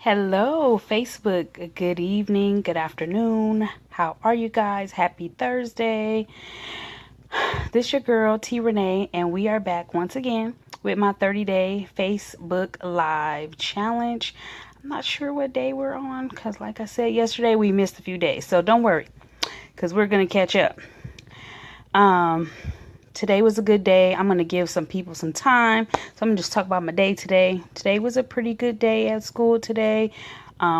Hello, Facebook. Good evening, good afternoon. How are you guys? Happy Thursday. This your girl, T. Renee, and we are back once again with my 30-day Facebook Live challenge. I'm not sure what day we're on because, like I said yesterday, we missed a few days. So don't worry because we're going to catch up. Today was a good day. I'm going to give some people some time. So I'm going to just talk about my day today. Today was a pretty good day at school today.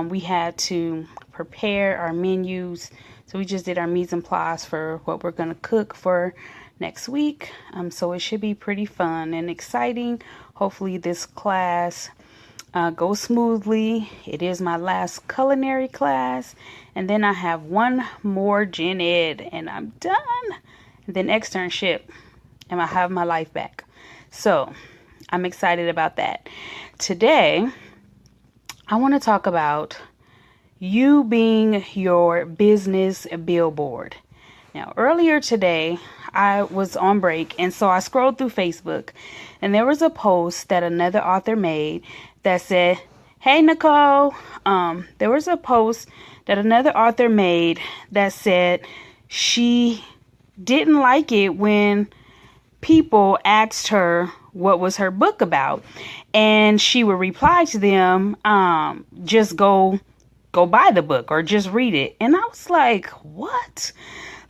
We had to prepare our menus. So we just did our mise en place for what we're going to cook for next week. So it should be pretty fun and exciting. Hopefully this class goes smoothly. It is my last culinary class. And then I have one more gen ed and I'm done. And then externship, and I have my life back. So I'm excited about that. Today, I want to talk about you being your business billboard. Now, earlier today, I was on break, and so I scrolled through Facebook, and there was a post that another author made that said, "Hey, Nicole." There was a post that another author made that said she didn't like it when people asked her what was her book about, and she would reply to them, just go buy the book or just read it. And I was like, what?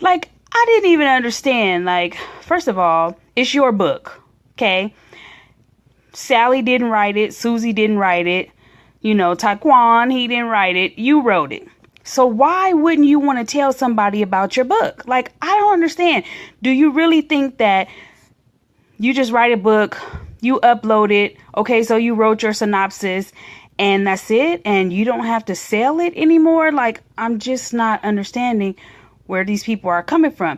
Like, I didn't even understand. Like, first of all, it's your book, okay? Sally didn't write it. Susie didn't write it. Taquan, he didn't write it. You wrote it. So why wouldn't you want to tell somebody about your book? Like, I don't understand. Do you really think that you just write a book, you upload it, okay, so you wrote your synopsis, and that's it, and you don't have to sell it anymore? Like, I'm just not understanding where these people are coming from.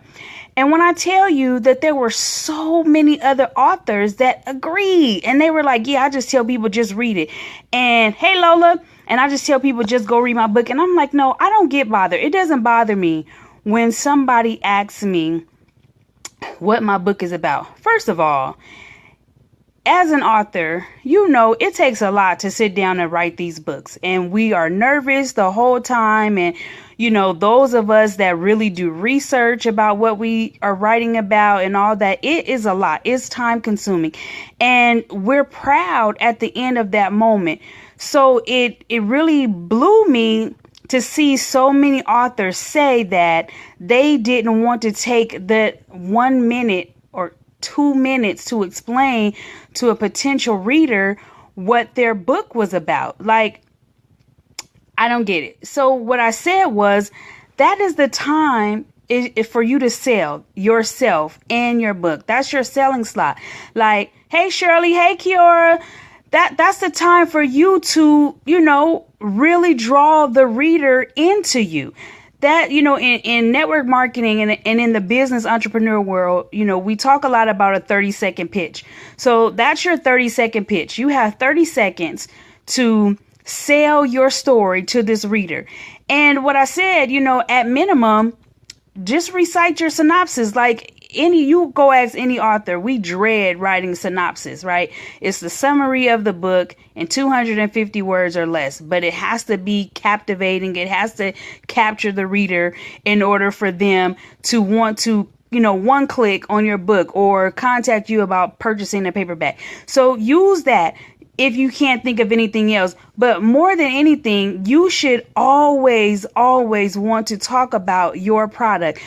And when I tell you that there were so many other authors that agreed, and they were like, yeah, I just tell people just read it. And hey, Lola, and I just tell people just go read my book. And I'm like, no, I don't get bothered. It doesn't bother me when somebody asks me what my book is about. First of all, as an author, it takes a lot to sit down and write these books. And we are nervous the whole time. And, those of us that really do research about what we are writing about and all that, it is a lot. It's time consuming. And we're proud at the end of that moment. So it really blew me to see so many authors say that they didn't want to take the 1 minute or 2 minutes to explain to a potential reader what their book was about. Like, I don't get it. So what I said was, that is the time for you to sell yourself and your book. That's your selling slot. Like, hey, Shirley, hey, Kiora. That's the time for you to, really draw the reader into you. That, in network marketing and in the business entrepreneur world, we talk a lot about a 30-second pitch. So that's your 30-second pitch. You have 30 seconds to sell your story to this reader. And what I said, at minimum, just recite your synopsis. Like, you go ask any author, we dread writing synopsis, right? It's the summary of the book in 250 words or less, but it has to be captivating. It has to capture the reader in order for them to want to, one click on your book or contact you about purchasing a paperback. So use that if you can't think of anything else. But more than anything, you should always want to talk about your product.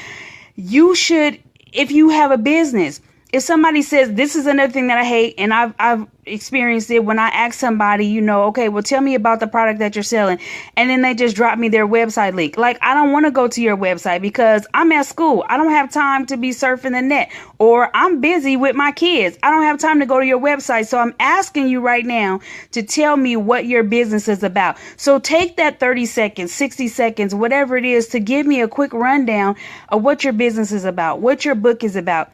You should, if you have a business, if somebody says, this is another thing that I hate, and I've experienced it when I ask somebody, okay, well, tell me about the product that you're selling. And then they just drop me their website link. Like, I don't want to go to your website because I'm at school. I don't have time to be surfing the net, or I'm busy with my kids. I don't have time to go to your website. So I'm asking you right now to tell me what your business is about. So take that 30 seconds, 60 seconds, whatever it is, to give me a quick rundown of what your business is about, what your book is about.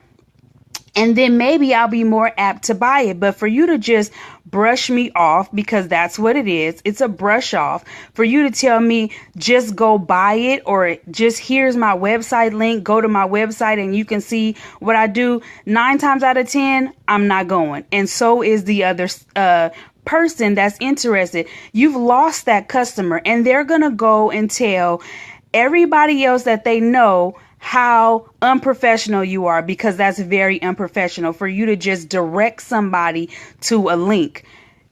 And then maybe I'll be more apt to buy it. But for you to just brush me off, because that's what it is, it's a brush off, for you to tell me just go buy it, or just here's my website link, go to my website and you can see what I do, 9 times out of 10, I'm not going. And so is the other person that's interested, you've lost that customer, and they're going to go and tell everybody else that they know how unprofessional you are, because that's very unprofessional for you to just direct somebody to a link.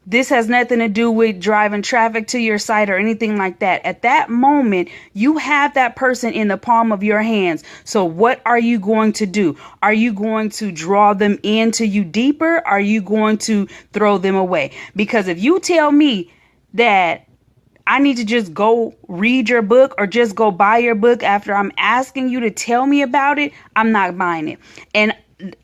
This has nothing to do with driving traffic to your site or anything like that. At that moment, you have that person in the palm of your hands. So what are you going to do? Are you going to draw them into you deeper? Are you going to throw them away? Because if you tell me that I need to just go read your book or just go buy your book after I'm asking you to tell me about it, I'm not buying it. And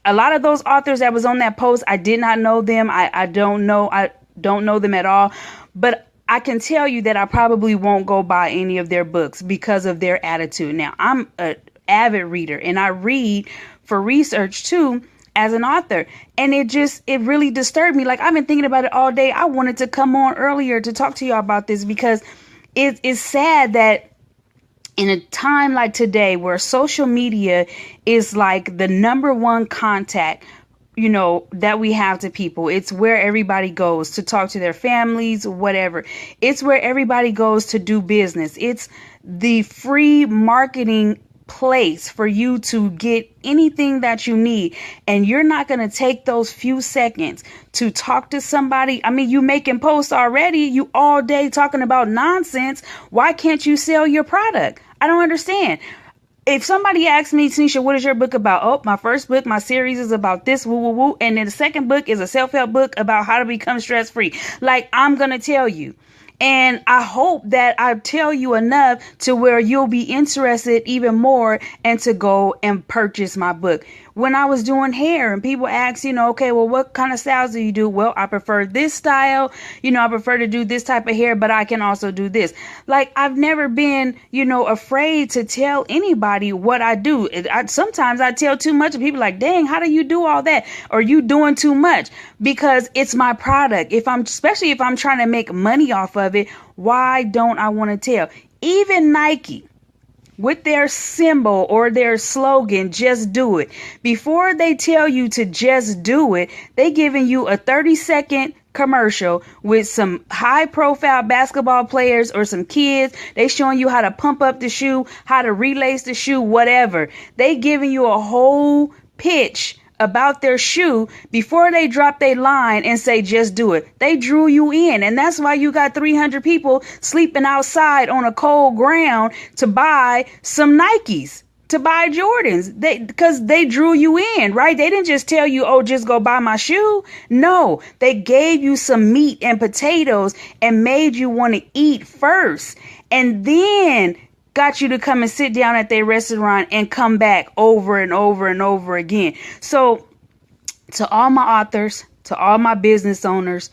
a lot of those authors that was on that post, I did not know them. I don't know them at all. But I can tell you that I probably won't go buy any of their books because of their attitude. Now, I'm an avid reader and I read for research too as an author. And it really disturbed me. Like, I've been thinking about it all day. I wanted to come on earlier to talk to y'all about this because it's sad that in a time like today where social media is like the number one contact, that we have to people. It's where everybody goes to talk to their families, whatever. It's where everybody goes to do business. It's the free marketing place for you to get anything that you need. And you're not going to take those few seconds to talk to somebody. I mean, you making posts already. You all day talking about nonsense. Why can't you sell your product? I don't understand. If somebody asks me, Tanisha, what is your book about? Oh, my first book, my series is about this, woo, woo, woo. And then the second book is a self-help book about how to become stress-free. Like, I'm going to tell you. And I hope that I tell you enough to where you'll be interested even more and to go and purchase my book. When I was doing hair and people ask, okay, well, what kind of styles do you do? Well, I prefer this style. I prefer to do this type of hair, but I can also do this. Like, I've never been, afraid to tell anybody what I do. Sometimes I tell too much and people are like, dang, how do you do all that? Or you doing too much? Because it's my product. Especially if I'm trying to make money off of it, why don't I want to tell? Even Nike, with their symbol or their slogan, just do it. Before they tell you to just do it, they giving you a 30-second commercial with some high profile basketball players or some kids. They showing you how to pump up the shoe, how to relace the shoe, whatever. They giving you a whole pitch about their shoe before they drop their line and say, just do it. They drew you in. And that's why you got 300 people sleeping outside on a cold ground to buy some Nikes, to buy Jordans, because they drew you in, right? They didn't just tell you, oh, just go buy my shoe. No, they gave you some meat and potatoes and made you want to eat first. And then got you to come and sit down at their restaurant and come back over and over and over again. So to all my authors, to all my business owners,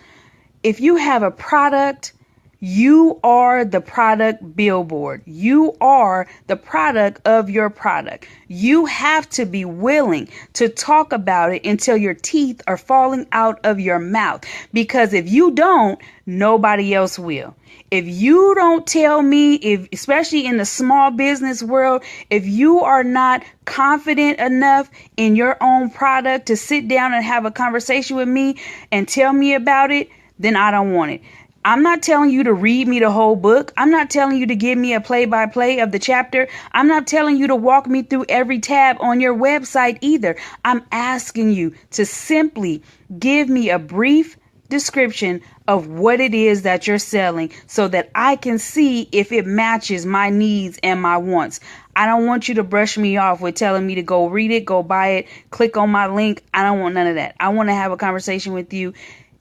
if you have a product, you are the product billboard. You are the product of your product. You have to be willing to talk about it until your teeth are falling out of your mouth. Because if you don't, nobody else will. If you don't tell me, especially in the small business world, if you are not confident enough in your own product to sit down and have a conversation with me and tell me about it, then I don't want it. I'm not telling you to read me the whole book. I'm not telling you to give me a play-by-play of the chapter. I'm not telling you to walk me through every tab on your website either. I'm asking you to simply give me a brief description of what it is that you're selling so that I can see if it matches my needs and my wants. I don't want you to brush me off with telling me to go read it, go buy it, click on my link. I don't want none of that. I want to have a conversation with you.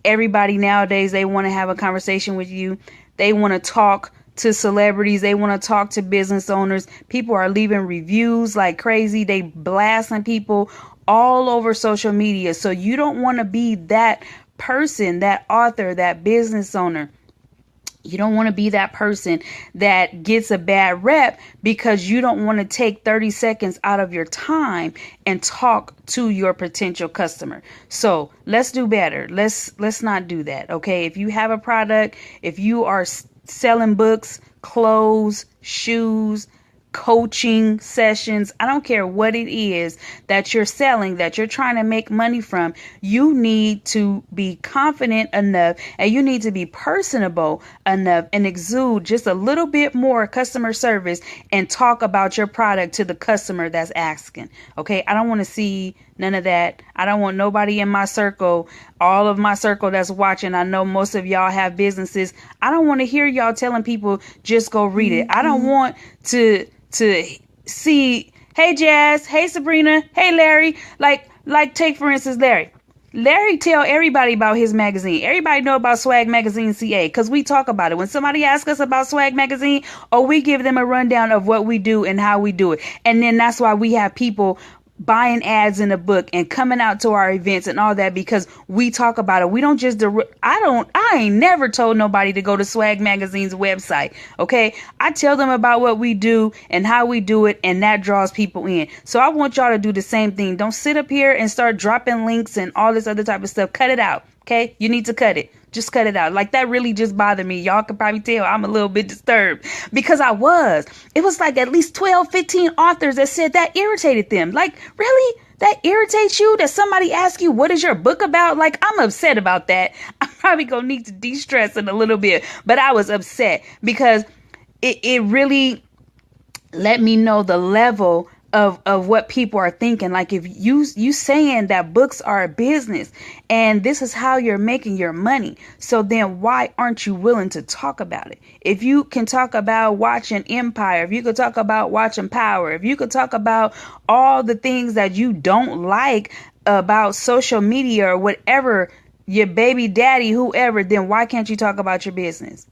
Everybody nowadays, they want to have a conversation with you. They want to talk to celebrities. They want to talk to business owners. People are leaving reviews like crazy. They blasting people all over social media. So you don't want to be that person, that author, that business owner. You don't want to be that person that gets a bad rep because you don't want to take 30 seconds out of your time and talk to your potential customer. So let's do better. Let's not do that. Okay. If you have a product, if you are selling books, clothes, shoes, coaching sessions. I don't care what it is that you're selling, that you're trying to make money from. You need to be confident enough, and you need to be personable enough and exude just a little bit more customer service and talk about your product to the customer that's asking. Okay, I don't want to see none of that. I don't want nobody in my circle, all of my circle that's watching. I know most of y'all have businesses. I don't want to hear y'all telling people just go read it. I don't want to see, hey Jazz, hey Sabrina, hey Larry. Like take for instance Larry tell everybody about his magazine. Everybody know about Swag Magazine CA because we talk about it. When somebody asks us about Swag Magazine, or we give them a rundown of what we do and how we do it. And then that's why we have people buying ads in the book and coming out to our events and all that, because we talk about it. We don't just, I ain't never told nobody to go to Swag Magazine's website. Okay. I tell them about what we do and how we do it, and that draws people in. So I want y'all to do the same thing. Don't sit up here and start dropping links and all this other type of stuff. Cut it out. Okay. You need to cut it. Just cut it out. Like, that really just bothered me. Y'all can probably tell I'm a little bit disturbed because it was like at least 12, 15 authors that said that irritated them. Like, really? That irritates you that somebody asks you, what is your book about? Like, I'm upset about that. I'm probably going to need to de-stress it a little bit, but I was upset because it really let me know the level of what people are thinking. Like, if you saying that books are a business and this is how you're making your money, so then why aren't you willing to talk about it? If you can talk about watching Empire, if you could talk about watching Power, if you could talk about all the things that you don't like about social media or whatever, your baby daddy, whoever, then why can't you talk about your business?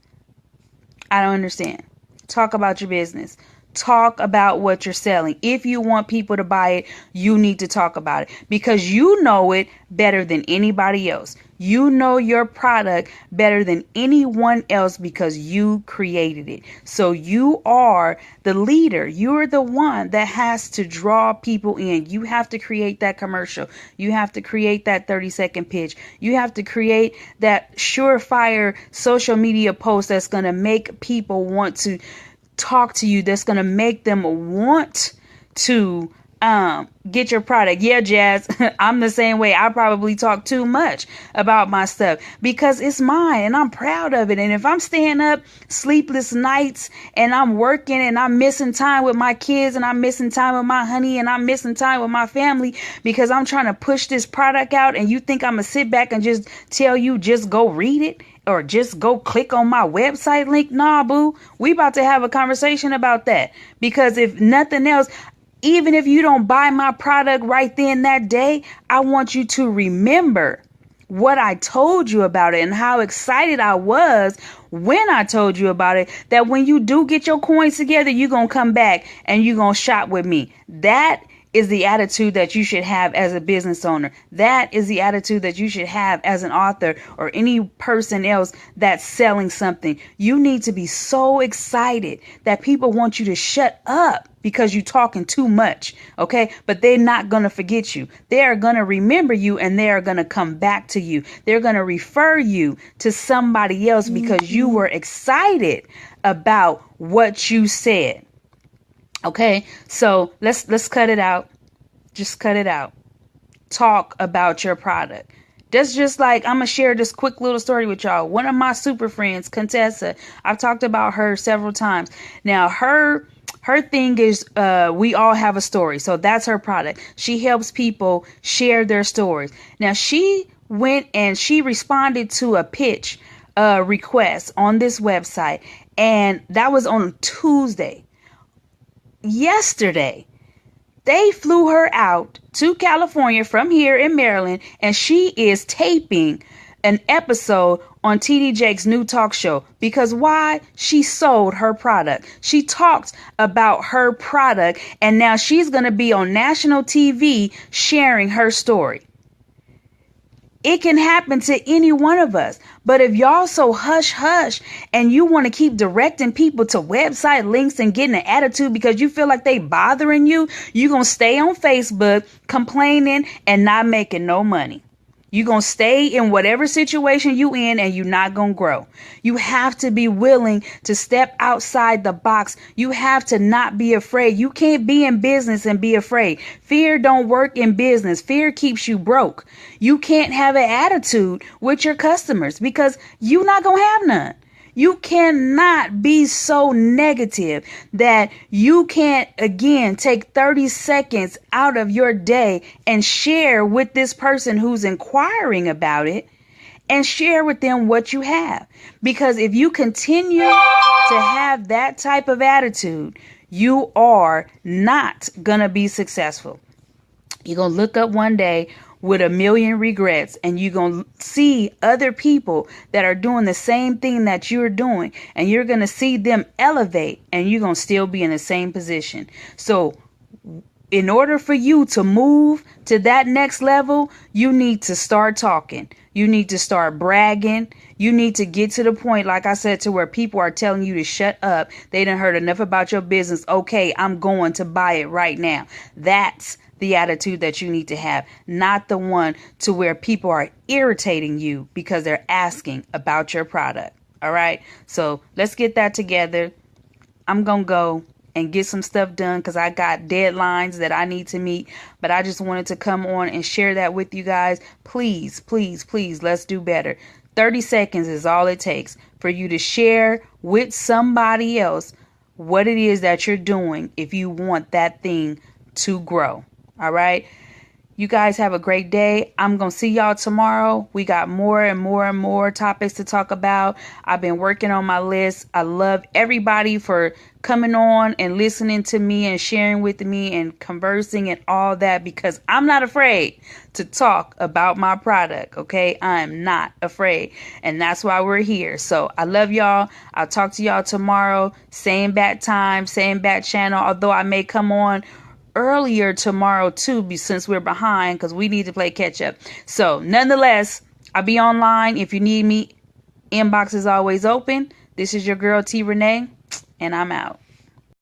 I don't understand. Talk about your business. Talk about what you're selling. If you want people to buy it, you need to talk about it because you know it better than anybody else. You know your product better than anyone else because you created it. So you are the leader. You're the one that has to draw people in. You have to create that commercial. You have to create that 30-second pitch. You have to create that surefire social media post that's going to make people want to talk to you, that's going to make them want to get your product. Yeah, Jazz, I'm the same way. I probably talk too much about my stuff because it's mine and I'm proud of it. And if I'm staying up sleepless nights and I'm working and I'm missing time with my kids and I'm missing time with my honey and I'm missing time with my family because I'm trying to push this product out, and you think I'm going to sit back and just tell you, just go read it or just go click on my website link? Nah, boo, we about to have a conversation about that, because if nothing else, even if you don't buy my product right then that day, I want you to remember what I told you about it and how excited I was when I told you about it, that when you do get your coins together, you're going to come back and you're going to shop with me. That is the attitude that you should have as a business owner. That is the attitude that you should have as an author or any person else that's selling something. You need to be so excited that people want you to shut up because you're talking too much. Okay. But they're not going to forget you. They are going to remember you and they are going to come back to you. They're going to refer you to somebody else because you were excited about what you said. Okay, so let's cut it out. Just cut it out. Talk about your product. That's just like, I'm going to share this quick little story with y'all. One of my super friends, Contessa, I've talked about her several times. Now, her thing is we all have a story. So that's her product. She helps people share their stories. Now, she went and she responded to a pitch request on this website. And that was on Tuesday. Yesterday, they flew her out to California from here in Maryland, and she is taping an episode on TD Jake's new talk show. Because why? She sold her product. She talked about her product, and now she's going to be on national TV sharing her story. It can happen to any one of us. But if y'all so hush hush and you want to keep directing people to website links and getting an attitude because you feel like they bothering you, you're going to stay on Facebook complaining and not making no money. You're going to stay in whatever situation you in and you're not going to grow. You have to be willing to step outside the box. You have to not be afraid. You can't be in business and be afraid. Fear don't work in business. Fear keeps you broke. You can't have an attitude with your customers because you're not going to have none. You cannot be so negative that you can't, again, take 30 seconds out of your day and share with this person who's inquiring about it and share with them what you have. Because if you continue to have that type of attitude, you are not going to be successful. You're going to look up one day with a million regrets, and you're going to see other people that are doing the same thing that you're doing, and you're going to see them elevate, and you're going to still be in the same position. So in order for you to move to that next level, you need to start talking. You need to start bragging. You need to get to the point, like I said, to where people are telling you to shut up. They done heard enough about your business. Okay, I'm going to buy it right now. That's the attitude that you need to have, not the one to where people are irritating you because they're asking about your product. All right. So let's get that together. I'm going to go and get some stuff done because I got deadlines that I need to meet. But I just wanted to come on and share that with you guys. Please, please, please, let's do better. 30 seconds is all it takes for you to share with somebody else what it is that you're doing if you want that thing to grow. All right. You guys have a great day. I'm going to see y'all tomorrow. We got more and more and more topics to talk about. I've been working on my list. I love everybody for coming on and listening to me and sharing with me and conversing and all that, because I'm not afraid to talk about my product. Okay. I'm not afraid. And that's why we're here. So I love y'all. I'll talk to y'all tomorrow. Same bat time, same bat channel. Although I may come on earlier tomorrow too, since we're behind, because we need to play catch up. So nonetheless, I'll be online if you need me. Inbox is always open. This is your girl T Renee, and I'm out.